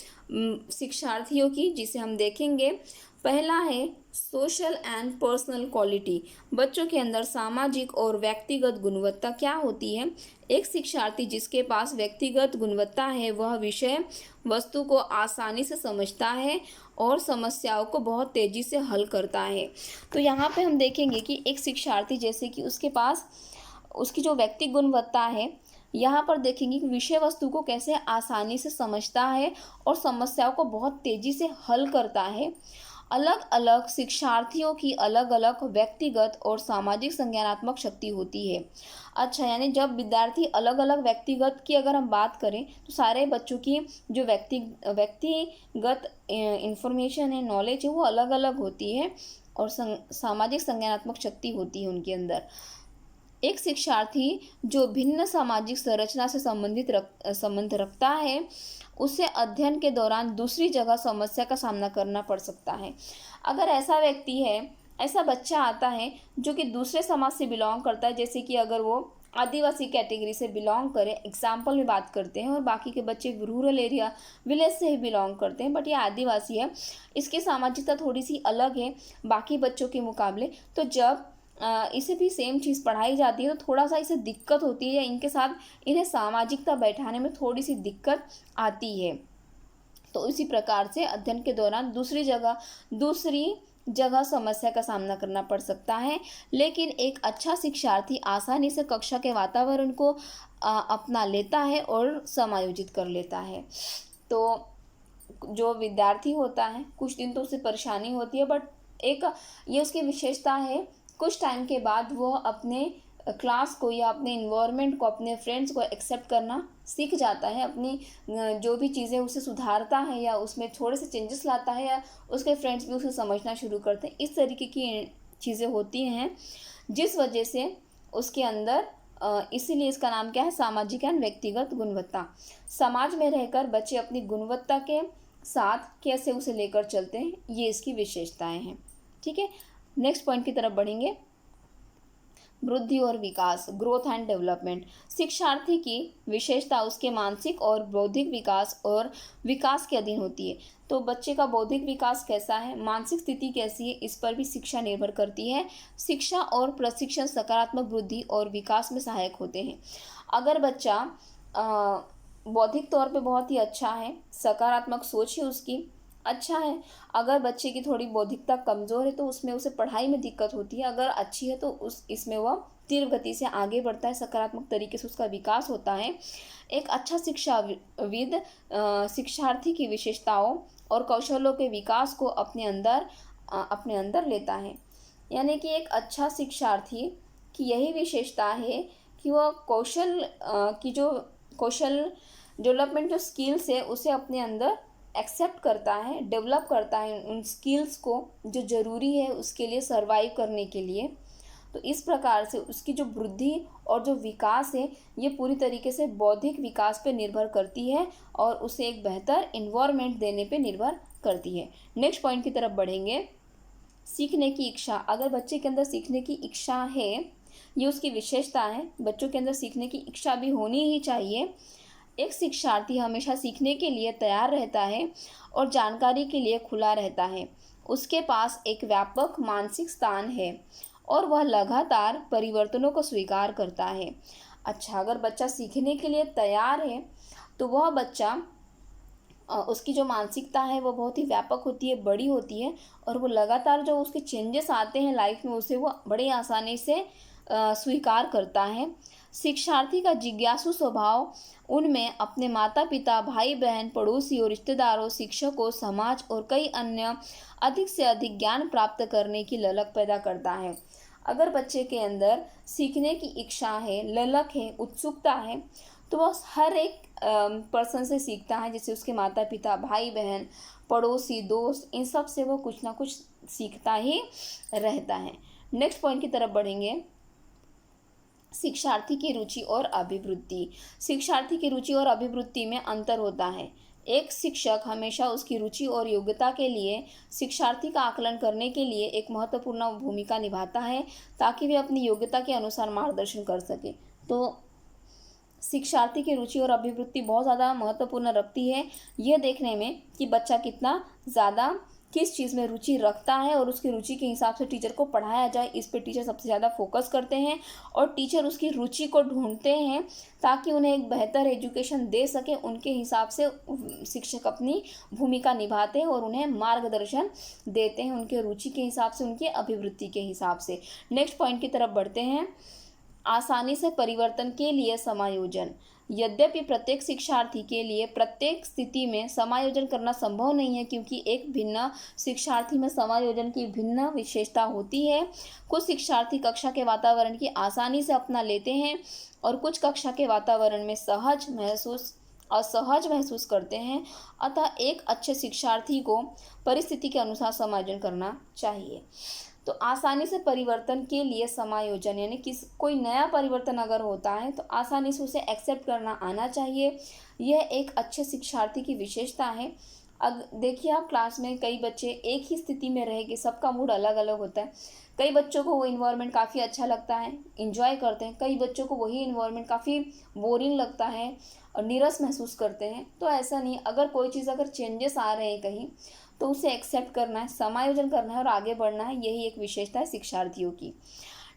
शिक्षार्थियों की, जिसे हम देखेंगे। पहला है सोशल एंड पर्सनल क्वालिटी। बच्चों के अंदर सामाजिक और व्यक्तिगत गुणवत्ता क्या होती है। एक शिक्षार्थी जिसके पास व्यक्तिगत गुणवत्ता है वह विषय वस्तु को आसानी से समझता है और समस्याओं को बहुत तेज़ी से हल करता है। तो यहाँ पे हम देखेंगे कि एक शिक्षार्थी जैसे कि उसके पास उसकी जो व्यक्तिगत गुणवत्ता है, यहाँ पर देखेंगे कि विषय वस्तु को कैसे आसानी से समझता है और समस्याओं को बहुत तेज़ी से हल करता है। अलग अलग शिक्षार्थियों की अलग अलग व्यक्तिगत और सामाजिक संज्ञानात्मक शक्ति होती है। अच्छा, यानी जब विद्यार्थी अलग अलग व्यक्तिगत की अगर हम बात करें तो सारे बच्चों की जो व्यक्तिगत इंफॉर्मेशन है, नॉलेज है, वो अलग अलग होती है और सामाजिक संज्ञानात्मक शक्ति होती है उनके अंदर। एक शिक्षार्थी जो भिन्न सामाजिक संरचना से संबंध रखता है उसे अध्ययन के दौरान दूसरी जगह समस्या का सामना करना पड़ सकता है। अगर ऐसा व्यक्ति है, ऐसा बच्चा आता है जो कि दूसरे समाज से बिलोंग करता है, जैसे कि अगर वो आदिवासी कैटेगरी से बिलोंग करे, एग्जाम्पल में बात करते हैं, और बाकी के बच्चे रूरल एरिया विलेज से ही बिलोंग करते हैं, बट ये आदिवासी है, इसकी सामाजिकता थोड़ी सी अलग है बाकी बच्चों के मुकाबले। तो जब इसे भी सेम चीज़ पढ़ाई जाती है तो थोड़ा सा इसे दिक्कत होती है, या इनके साथ इन्हें सामाजिकता बैठाने में थोड़ी सी दिक्कत आती है। तो इसी प्रकार से अध्ययन के दौरान दूसरी जगह समस्या का सामना करना पड़ सकता है। लेकिन एक अच्छा शिक्षार्थी आसानी से कक्षा के वातावरण को अपना लेता है और समायोजित कर लेता है। तो जो विद्यार्थी होता है कुछ दिन तो उसे परेशानी होती है, बट एक ये उसकी विशेषता है, कुछ टाइम के बाद वो अपने क्लास को या अपने इन्वायरमेंट को, अपने फ्रेंड्स को एक्सेप्ट करना सीख जाता है। अपनी जो भी चीज़ें उसे सुधारता है या उसमें थोड़े से चेंजेस लाता है, या उसके फ्रेंड्स भी उसे समझना शुरू करते हैं। इस तरीके की चीज़ें होती हैं जिस वजह से उसके अंदर इसीलिए इसका नाम क्या है, सामाजिक एंड व्यक्तिगत गुणवत्ता। समाज में रहकर बच्चे अपनी गुणवत्ता के साथ कैसे उसे लेकर चलते हैं, ये इसकी विशेषताएं हैं। ठीक है, नेक्स्ट पॉइंट की तरफ बढ़ेंगे। वृद्धि और विकास, ग्रोथ एंड डेवलपमेंट। शिक्षार्थी की विशेषता उसके मानसिक और बौद्धिक विकास और विकास के अधीन होती है। तो बच्चे का बौद्धिक विकास कैसा है, मानसिक स्थिति कैसी है, इस पर भी शिक्षा निर्भर करती है। शिक्षा और प्रशिक्षण सकारात्मक वृद्धि और विकास में सहायक होते हैं। अगर बच्चा बौद्धिक तौर पे बहुत ही अच्छा है, सकारात्मक सोच है उसकी, अच्छा है। अगर बच्चे की थोड़ी बौद्धिकता कमज़ोर है तो उसमें उसे पढ़ाई में दिक्कत होती है। अगर अच्छी है तो इसमें वह तीव्र गति से आगे बढ़ता है, सकारात्मक तरीके से उसका विकास होता है। एक अच्छा शिक्षाविद शिक्षार्थी की विशेषताओं और कौशलों के विकास को अपने अंदर लेता है। यानी कि एक अच्छा शिक्षार्थी की यही विशेषता है कि वह कौशल डेवलपमेंट जो स्किल्स है उसे अपने अंदर एक्सेप्ट करता है, डेवलप करता है उन स्किल्स को जो ज़रूरी है उसके लिए, सर्वाइव करने के लिए। तो इस प्रकार से उसकी जो वृद्धि और जो विकास है ये पूरी तरीके से बौद्धिक विकास पे निर्भर करती है और उसे एक बेहतर इन्वायरमेंट देने पे निर्भर करती है। नेक्स्ट पॉइंट की तरफ बढ़ेंगे। सीखने की इच्छा। अगर बच्चे के अंदर सीखने की इच्छा है, ये उसकी विशेषता है। बच्चों के अंदर सीखने की इच्छा भी होनी ही चाहिए। एक शिक्षार्थी हमेशा सीखने के लिए तैयार रहता है और जानकारी के लिए खुला रहता है। उसके पास एक व्यापक मानसिक स्थान है और वह लगातार परिवर्तनों को स्वीकार करता है। अच्छा, अगर बच्चा सीखने के लिए तैयार है तो वह बच्चा उसकी जो मानसिकता है वो बहुत ही व्यापक होती है, बड़ी होती है, और वो लगातार जो उसके चेंजेस आते हैं लाइफ में उसे वो बड़ी आसानी से स्वीकार करता है। शिक्षार्थी का जिज्ञासु स्वभाव उनमें अपने माता पिता, भाई बहन, पड़ोसी और रिश्तेदारों, शिक्षकों, समाज और कई अन्य अधिक से अधिक ज्ञान प्राप्त करने की ललक पैदा करता है। अगर बच्चे के अंदर सीखने की इच्छा है, ललक है, उत्सुकता है, तो वह हर एक पर्सन से सीखता है, जैसे उसके माता पिता, भाई बहन, पड़ोसी, दोस्त, इन सब से वो कुछ ना कुछ सीखता ही रहता है। नेक्स्ट पॉइंट की तरफ बढ़ेंगे। शिक्षार्थी की रुचि और अभिवृत्ति। शिक्षार्थी की रुचि और अभिवृत्ति में अंतर होता है। एक शिक्षक हमेशा उसकी रुचि और योग्यता के लिए शिक्षार्थी का आकलन करने के लिए एक महत्वपूर्ण भूमिका निभाता है, ताकि वे अपनी योग्यता के अनुसार मार्गदर्शन कर सके। तो शिक्षार्थी की रुचि और अभिवृत्ति बहुत ज़्यादा महत्वपूर्ण रखती है यह देखने में कि बच्चा कितना ज़्यादा किस चीज़ में रुचि रखता है, और उसकी रुचि के हिसाब से टीचर को पढ़ाया जाए, इस पे टीचर सबसे ज़्यादा फोकस करते हैं। और टीचर उसकी रुचि को ढूंढते हैं ताकि उन्हें एक बेहतर एजुकेशन दे सके। उनके हिसाब से शिक्षक अपनी भूमिका निभाते हैं और उन्हें मार्गदर्शन देते हैं उनके रुचि के हिसाब से, उनकी अभिवृत्ति के हिसाब से। नेक्स्ट पॉइंट की तरफ बढ़ते हैं। आसानी से परिवर्तन के लिए समायोजन। यद्यपि प्रत्येक शिक्षार्थी के लिए प्रत्येक स्थिति में समायोजन करना संभव नहीं है, क्योंकि एक भिन्न शिक्षार्थी में समायोजन की भिन्न विशेषता होती है। कुछ शिक्षार्थी कक्षा के वातावरण की आसानी से अपना लेते हैं और कुछ कक्षा के वातावरण में असहज महसूस करते हैं। अतः एक अच्छे शिक्षार्थी को परिस्थिति के अनुसार समायोजन करना चाहिए। तो आसानी से परिवर्तन के लिए समायोजन, यानी कोई नया परिवर्तन अगर होता है तो आसानी से उसे एक्सेप्ट करना आना चाहिए। यह एक अच्छे शिक्षार्थी की विशेषता है। अब देखिए, आप क्लास में कई बच्चे एक ही स्थिति में रहेंगे, सबका मूड अलग अलग होता है। कई बच्चों को वो इन्वायरमेंट काफ़ी अच्छा लगता है, इंजॉय करते हैं। कई बच्चों को वही इन्वायरमेंट काफ़ी बोरिंग लगता है और नीरस महसूस करते हैं। तो ऐसा नहीं, अगर चेंजेस आ रहे हैं कहीं, तो उसे एक्सेप्ट करना है, समायोजन करना है और आगे बढ़ना है। यही एक विशेषता है शिक्षार्थियों की।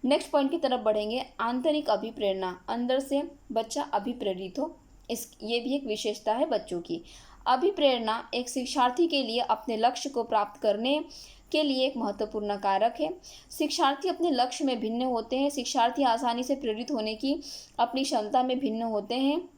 नेक्स्ट पॉइंट की तरफ बढ़ेंगे। आंतरिक अभिप्रेरणा, अंदर से बच्चा अभिप्रेरित हो, ये भी एक विशेषता है बच्चों की। अभिप्रेरणा एक शिक्षार्थी के लिए अपने लक्ष्य को प्राप्त करने के लिए एक महत्वपूर्ण कारक है। शिक्षार्थी अपने लक्ष्य में भिन्न होते हैं। शिक्षार्थी आसानी से प्रेरित होने की अपनी क्षमता में भिन्न होते हैं,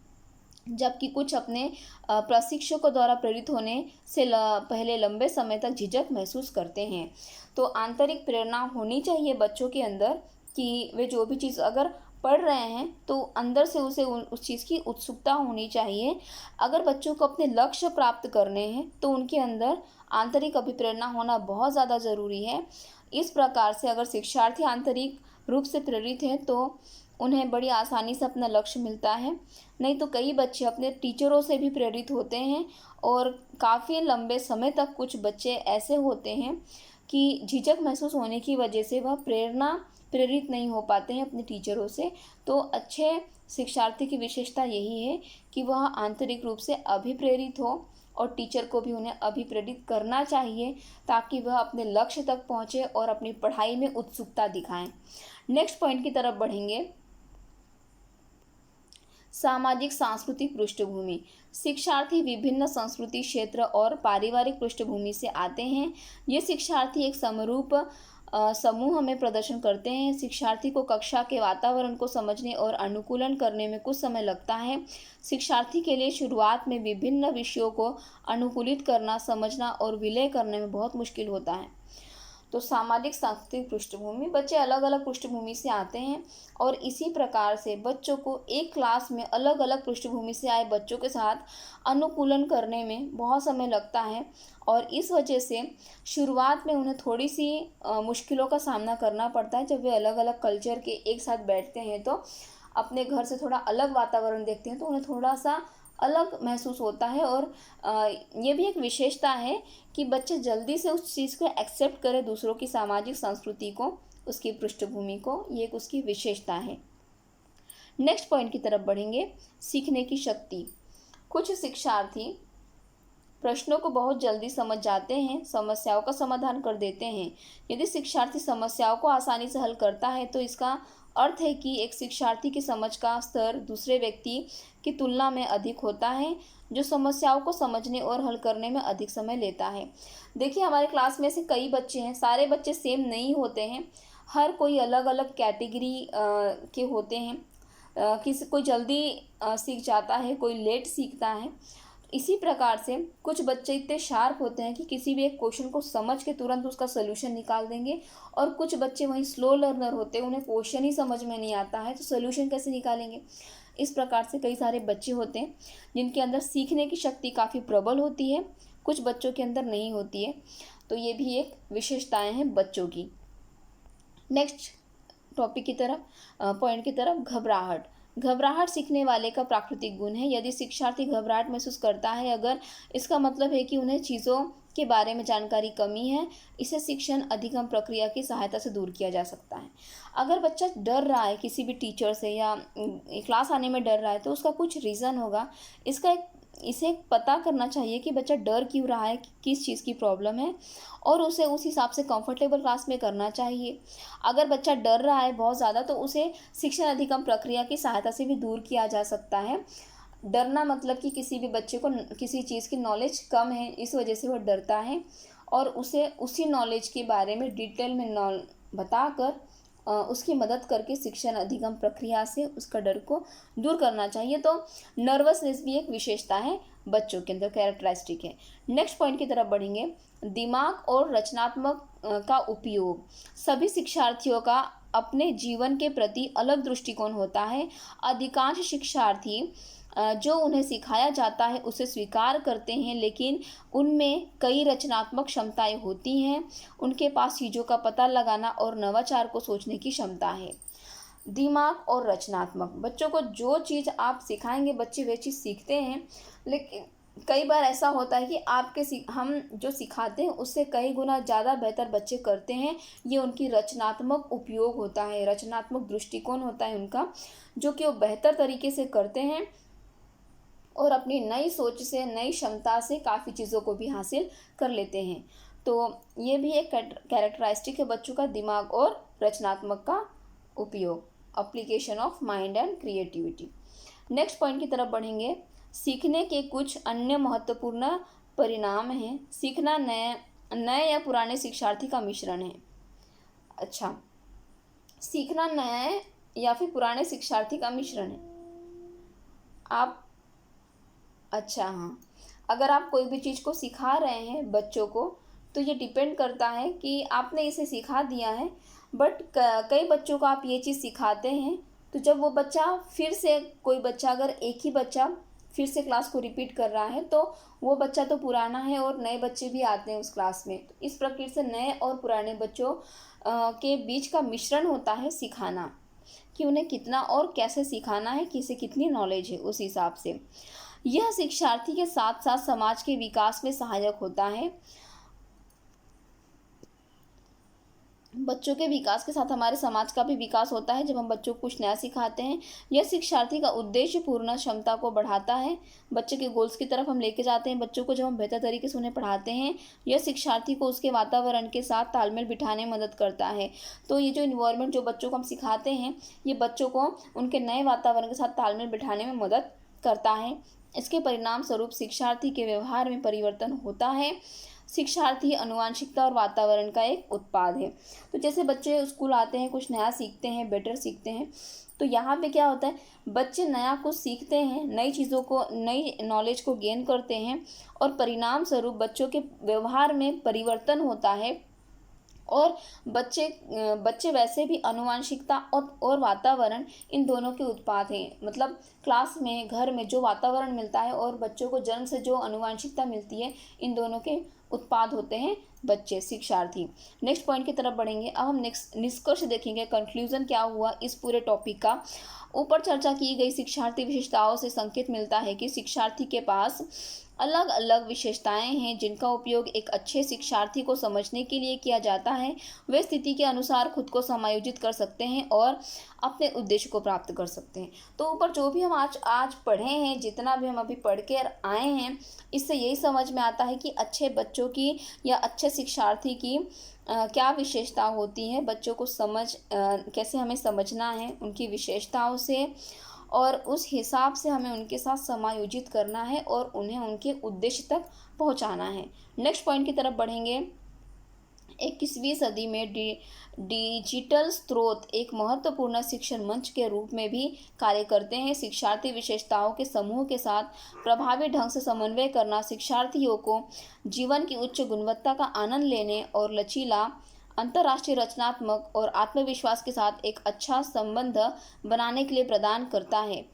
जबकि कुछ अपने प्रशिक्षकों द्वारा प्रेरित होने से पहले लंबे समय तक झिझक महसूस करते हैं। तो आंतरिक प्रेरणा होनी चाहिए बच्चों के अंदर कि वे जो भी चीज़ अगर पढ़ रहे हैं तो अंदर से उसे उस चीज़ की उत्सुकता होनी चाहिए। अगर बच्चों को अपने लक्ष्य प्राप्त करने हैं तो उनके अंदर आंतरिक अभिप्रेरणा होना बहुत ज़्यादा ज़रूरी है। इस प्रकार से अगर शिक्षार्थी आंतरिक रूप से प्रेरित हैं तो उन्हें बड़ी आसानी से अपना लक्ष्य मिलता है। नहीं तो कई बच्चे अपने टीचरों से भी प्रेरित होते हैं और काफ़ी लंबे समय तक कुछ बच्चे ऐसे होते हैं कि झिझक महसूस होने की वजह से वह प्रेरित नहीं हो पाते हैं अपने टीचरों से। तो अच्छे शिक्षार्थी की विशेषता यही है कि वह आंतरिक रूप से अभिप्रेरित हो और टीचर को भी उन्हें अभिप्रेरित करना चाहिए, ताकि वह अपने लक्ष्य तक पहुँचे और अपनी पढ़ाई में उत्सुकता दिखाएं। नेक्स्ट पॉइंट की तरफ बढ़ेंगे। सामाजिक सांस्कृतिक पृष्ठभूमि। शिक्षार्थी विभिन्न संस्कृति, क्षेत्र और पारिवारिक पृष्ठभूमि से आते हैं। ये शिक्षार्थी एक समरूप समूह में प्रदर्शन करते हैं। शिक्षार्थी को कक्षा के वातावरण को समझने और अनुकूलन करने में कुछ समय लगता है। शिक्षार्थी के लिए शुरुआत में विभिन्न विषयों को अनुकूलित करना, समझना और विलय करने में बहुत मुश्किल होता है। तो सामाजिक सांस्कृतिक पृष्ठभूमि, बच्चे अलग अलग पृष्ठभूमि से आते हैं और इसी प्रकार से बच्चों को एक क्लास में अलग अलग पृष्ठभूमि से आए बच्चों के साथ अनुकूलन करने में बहुत समय लगता है। और इस वजह से शुरुआत में उन्हें थोड़ी सी मुश्किलों का सामना करना पड़ता है। जब वे अलग अलग कल्चर के एक साथ बैठते हैं तो अपने घर से थोड़ा अलग वातावरण देखते हैं तो उन्हें थोड़ा सा अलग महसूस होता है। और ये भी एक विशेषता है कि बच्चे जल्दी से उस चीज़ को एक्सेप्ट करें, दूसरों की सामाजिक संस्कृति को, उसकी पृष्ठभूमि को। ये एक उसकी विशेषता है। नेक्स्ट पॉइंट की तरफ बढ़ेंगे। सीखने की शक्ति। कुछ शिक्षार्थी प्रश्नों को बहुत जल्दी समझ जाते हैं, समस्याओं का समाधान कर देते हैं। यदि शिक्षार्थी समस्याओं को आसानी से हल करता है तो इसका अर्थ है कि एक शिक्षार्थी की समझ का स्तर दूसरे व्यक्ति की तुलना में अधिक होता है, जो समस्याओं को समझने और हल करने में अधिक समय लेता है। देखिए, हमारे क्लास में से कई बच्चे हैं, सारे बच्चे सेम नहीं होते हैं। हर कोई अलग अलग कैटेगरी के होते हैं। किसी कोई जल्दी सीख जाता है, कोई लेट सीखता है। इसी प्रकार से कुछ बच्चे इतने शार्प होते हैं कि किसी भी एक क्वेश्चन को समझ के तुरंत उसका सोल्यूशन निकाल देंगे, और कुछ बच्चे वहीं स्लो लर्नर होते हैं, उन्हें क्वेश्चन ही समझ में नहीं आता है तो सोल्यूशन कैसे निकालेंगे। इस प्रकार से कई सारे बच्चे होते हैं जिनके अंदर सीखने की शक्ति काफ़ी प्रबल होती है, कुछ बच्चों के अंदर नहीं होती है। तो ये भी एक विशेषताएं हैं बच्चों की। नेक्स्ट टॉपिक की तरफ, पॉइंट की तरफ, घबराहट। घबराहट सीखने वाले का प्राकृतिक गुण है। यदि शिक्षार्थी घबराहट महसूस करता है, अगर इसका मतलब है कि उन्हें चीज़ों के बारे में जानकारी कमी है, इसे शिक्षण अधिगम प्रक्रिया की सहायता से दूर किया जा सकता है। अगर बच्चा डर रहा है किसी भी टीचर से या क्लास आने में डर रहा है, तो उसका कुछ रीज़न होगा। इसे पता करना चाहिए कि बच्चा डर क्यों रहा है, किस चीज़ की प्रॉब्लम है, और उसे उस हिसाब से कंफर्टेबल क्लास में करना चाहिए। अगर बच्चा डर रहा है बहुत ज़्यादा, तो उसे शिक्षण अधिगम प्रक्रिया की सहायता से भी दूर किया जा सकता है। डरना मतलब कि किसी भी बच्चे को किसी चीज़ की नॉलेज कम है, इस वजह से वो डरता है, और उसे उसी नॉलेज के बारे में डिटेल में बताकर उसकी मदद करके शिक्षण अधिगम प्रक्रिया से उसका डर को दूर करना चाहिए। तो नर्वसनेस भी एक विशेषता है बच्चों के अंदर, कैरेक्टरिस्टिक है। नेक्स्ट पॉइंट की तरफ बढ़ेंगे, दिमाग और रचनात्मक का उपयोग। सभी शिक्षार्थियों का अपने जीवन के प्रति अलग दृष्टिकोण होता है। अधिकांश शिक्षार्थी जो उन्हें सिखाया जाता है उसे स्वीकार करते हैं, लेकिन उनमें कई रचनात्मक क्षमताएं होती हैं। उनके पास चीज़ों का पता लगाना और नवाचार को सोचने की क्षमता है। दिमाग और रचनात्मक, बच्चों को जो चीज़ आप सिखाएंगे बच्चे वे चीज़ सीखते हैं, लेकिन कई बार ऐसा होता है कि हम जो सिखाते हैं उससे कई गुना ज़्यादा बेहतर बच्चे करते हैं। ये उनकी रचनात्मक उपयोग होता है, रचनात्मक दृष्टिकोण होता है उनका, जो कि वो बेहतर तरीके से करते हैं और अपनी नई सोच से, नई क्षमता से काफ़ी चीज़ों को भी हासिल कर लेते हैं। तो ये भी एक कैरेक्टरिस्टिक है बच्चों का, दिमाग और रचनात्मक का उपयोग, application of mind and creativity. Next point की तरफ बढ़ेंगे, सीखने के कुछ अन्य महत्वपूर्ण परिणाम हैं। सीखना नए या पुराने शिक्षार्थी का मिश्रण है। अच्छा, सीखना नए या फिर पुराने शिक्षार्थी का मिश्रण है। आप अच्छा, हाँ, अगर आप कोई भी चीज़ को सिखा रहे हैं बच्चों को, तो ये डिपेंड करता है कि आपने इसे सिखा दिया है, बट कई बच्चों को आप ये चीज़ सिखाते हैं, तो जब वो बच्चा फिर से, कोई बच्चा अगर एक ही बच्चा फिर से क्लास को रिपीट कर रहा है, तो वो बच्चा तो पुराना है और नए बच्चे भी आते हैं उस क्लास में। तो इस प्रकार से नए और पुराने बच्चों के बीच का मिश्रण होता है सिखाना, कि उन्हें कितना और कैसे सिखाना है, किसे कितनी नॉलेज है, उस हिसाब से यह शिक्षार्थी के साथ साथ समाज के विकास में सहायक होता है। बच्चों के विकास के साथ हमारे समाज का भी विकास होता है जब हम बच्चों को कुछ नया सिखाते हैं। यह शिक्षार्थी का उद्देश्यपूर्ण क्षमता को बढ़ाता है, बच्चे के गोल्स की तरफ हम लेके जाते हैं बच्चों को जब हम बेहतर तरीके से उन्हें पढ़ाते हैं। यह शिक्षार्थी को उसके वातावरण के साथ तालमेल बिठाने में मदद करता है। तो ये जो इन्वायरमेंट जो बच्चों को हम सिखाते हैं, ये बच्चों को उनके नए वातावरण के साथ तालमेल बिठाने में मदद करता है। इसके परिणाम स्वरूप शिक्षार्थी के व्यवहार में परिवर्तन होता है। शिक्षार्थी आनुवंशिकता और वातावरण का एक उत्पाद है। तो जैसे बच्चे स्कूल आते हैं, कुछ नया सीखते हैं, बेटर सीखते हैं, तो यहाँ पे क्या होता है, बच्चे नया कुछ सीखते हैं, नई चीज़ों को, नई नॉलेज को गेन करते हैं, और परिणाम स्वरूप बच्चों के व्यवहार में परिवर्तन होता है। और बच्चे वैसे भी आनुवंशिकता और वातावरण, इन दोनों के उत्पाद हैं। मतलब क्लास में, घर में जो वातावरण मिलता है और बच्चों को जन्म से जो आनुवंशिकता मिलती है, इन दोनों के उत्पाद होते हैं बच्चे, शिक्षार्थी। नेक्स्ट पॉइंट की तरफ बढ़ेंगे। अब हम नेक्स्ट निष्कर्ष देखेंगे, कंक्लूजन क्या हुआ इस पूरे टॉपिक का। ऊपर चर्चा की गई शिक्षार्थी विशेषताओं से संकेत मिलता है कि शिक्षार्थी के पास अलग अलग विशेषताएं हैं जिनका उपयोग एक अच्छे शिक्षार्थी को समझने के लिए किया जाता है। वे स्थिति के अनुसार खुद को समायोजित कर सकते हैं और अपने उद्देश्य को प्राप्त कर सकते हैं। तो ऊपर जो भी हम आज पढ़े हैं, जितना भी हम अभी पढ़ के आए हैं, इससे यही समझ में आता है कि अच्छे बच्चों की या अच्छे शिक्षार्थी की क्या विशेषता होती है। बच्चों को कैसे हमें समझना है उनकी विशेषताओं से, और उस हिसाब से हमें उनके साथ समायोजित करना है और उन्हें उनके उद्देश्य तक पहुंचाना है। नेक्स्ट पॉइंट की तरफ बढ़ेंगे। 21वीं सदी में डिजिटल स्रोत एक महत्वपूर्ण शिक्षण मंच के रूप में भी कार्य करते हैं। शिक्षार्थी विशेषताओं के समूह के साथ प्रभावी ढंग से समन्वय करना शिक्षार्थियों को जीवन की उच्च गुणवत्ता का आनंद लेने और लचीला, अंतर्राष्ट्रीय, रचनात्मक और आत्मविश्वास के साथ एक अच्छा संबंध बनाने के लिए प्रदान करता है।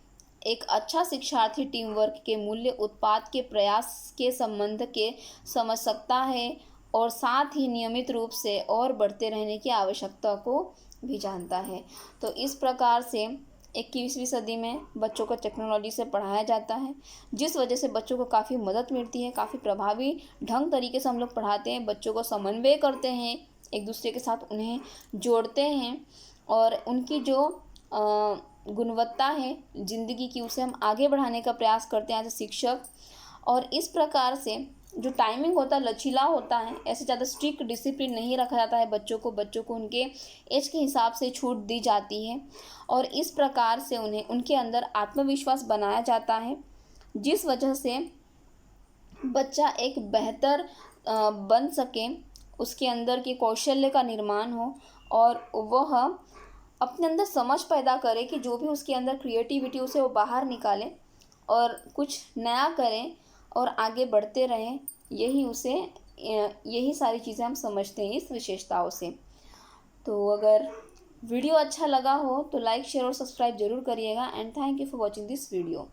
एक अच्छा शिक्षार्थी टीम वर्क के मूल्य, उत्पाद के प्रयास के संबंध के समझ सकता है और साथ ही नियमित रूप से और बढ़ते रहने की आवश्यकता को भी जानता है। तो इस प्रकार से 21वीं सदी में बच्चों को टेक्नोलॉजी से पढ़ाया जाता है, जिस वजह से बच्चों को काफ़ी मदद मिलती है। काफ़ी प्रभावी ढंग तरीके से हम लोग पढ़ाते हैं, बच्चों को समन्वय करते हैं, एक दूसरे के साथ उन्हें जोड़ते हैं और उनकी जो गुणवत्ता है ज़िंदगी की, उसे हम आगे बढ़ाने का प्रयास करते हैं एज ए शिक्षक। और इस प्रकार से जो टाइमिंग होता है लचीला होता है, ऐसे ज़्यादा स्ट्रिक्ट डिसिप्लिन नहीं रखा जाता है बच्चों को उनके एज के हिसाब से छूट दी जाती है और इस प्रकार से उन्हें उनके अंदर आत्मविश्वास बनाया जाता है, जिस वजह से बच्चा एक बेहतर बन सके, उसके अंदर के कौशल्य का निर्माण हो और वह अपने अंदर समझ पैदा करे कि जो भी उसके अंदर क्रिएटिविटी उसे वो बाहर निकाले और कुछ नया करें और आगे बढ़ते रहें। यही सारी चीज़ें हम समझते हैं इस विशेषताओं से। तो अगर वीडियो अच्छा लगा हो तो लाइक, शेयर और सब्सक्राइब जरूर करिएगा and thank you for watching this video.